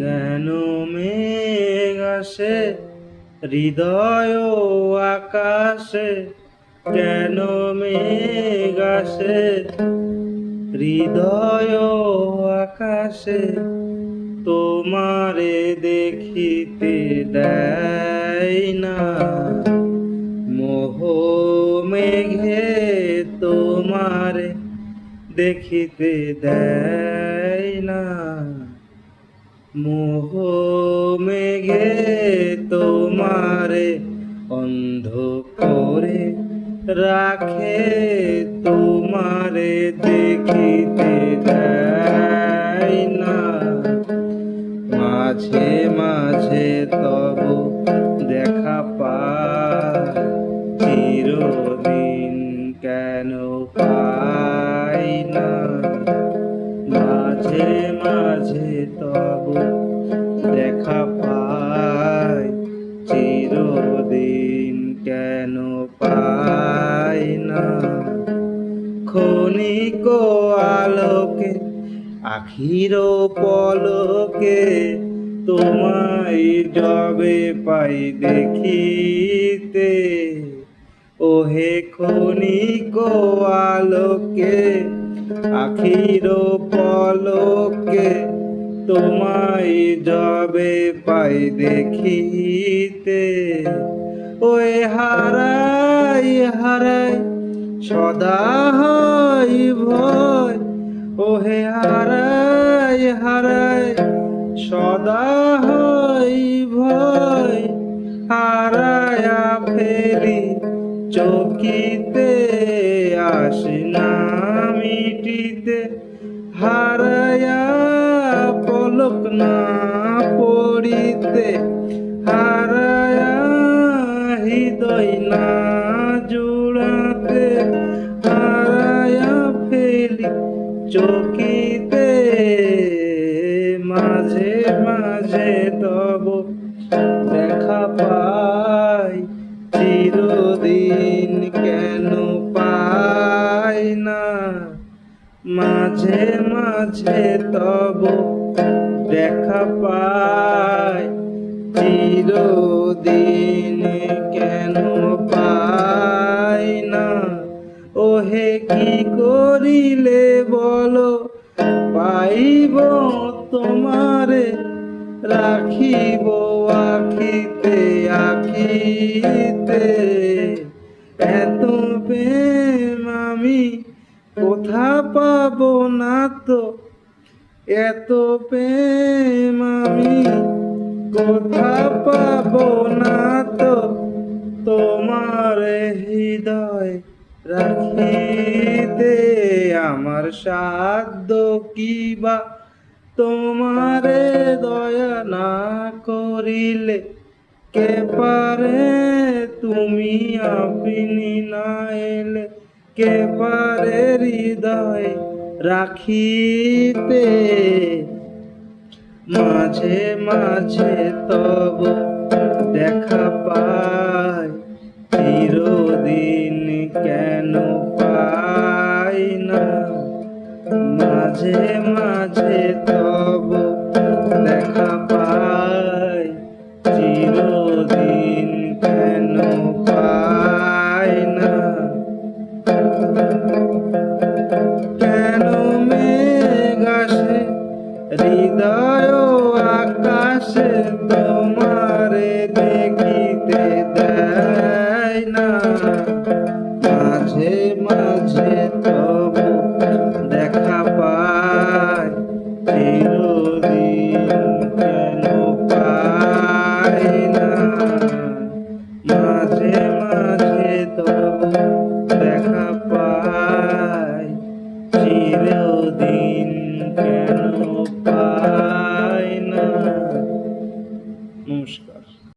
কেন মেঘ আসে হৃদয় আকাশে, কেন মেঘ আসে হৃদয় আকাশে, তোমারে দেখিতে দেয় না। মোহ মেঘে তোমারে দেখিতে দেয় না। মোহ মেঘে তোমারে অন্ধ করে রাখে, তোমারে দেখিতে দেয় না। মাঝে মাঝে তবু দেখা পাই, চিরদিন কেন পাই না। মাঝে মাঝে তবু দেখা পাই, চিরদিন কেন পাই না। ক্ষণিক আলোকে আখির পলকে, তোমায় যবে পাই দেখিতে। ওহে ক্ষণিক আলোকে আখির পলকে, তোমায় যবে পাই দেখিতে। ওই হারাই হারাই সদা হয় ভয়, ওহে হারাই হারাই সদা হয় ভয়। হারায়া ফেলি চকিতে, আসে না মিটিতে। হারায়া পলক না পড়িতে, হারায়া হৃদয় না জুড়াতে। হারায়া ফেলি চকিতে, মাঝে মাঝে তব দেখা পাই, চিরদিন কেন পাই না। মাঝে মাঝে তব দেখা পাই, চিরদিন কেন পাই না। ওহে কি করিলে বলো পাইব তোমারে, রাখিব আখিতে আখিতে। এত প্রেম আমি কোথা পাবো না তো, এত প্রেম আমি কোথা পাবো না তো। তোমার হৃদয় রাখিতে আমার সাধ্য কি বা, তোমারে দয়া না করিলে কে পারে। তুমি আপনি না এলে কে পারে হৃদয় রাখিতে। মাঝে মাঝে তব দেখা পাই, চিরদিন কেন পাই না। মাঝে মাঝে তব দেখা পাই, চিরদিন কেন পাই না। কেন মেঘ আসে হৃদয় আকাশে, তোমারে দেখিতে দেয় না। মাঝে মাঝে তব দেখা পাই, চিরদিন কেন পাই না। মাঝে মাঝে তব দেখা পাই, চিরদিন কেন পাই।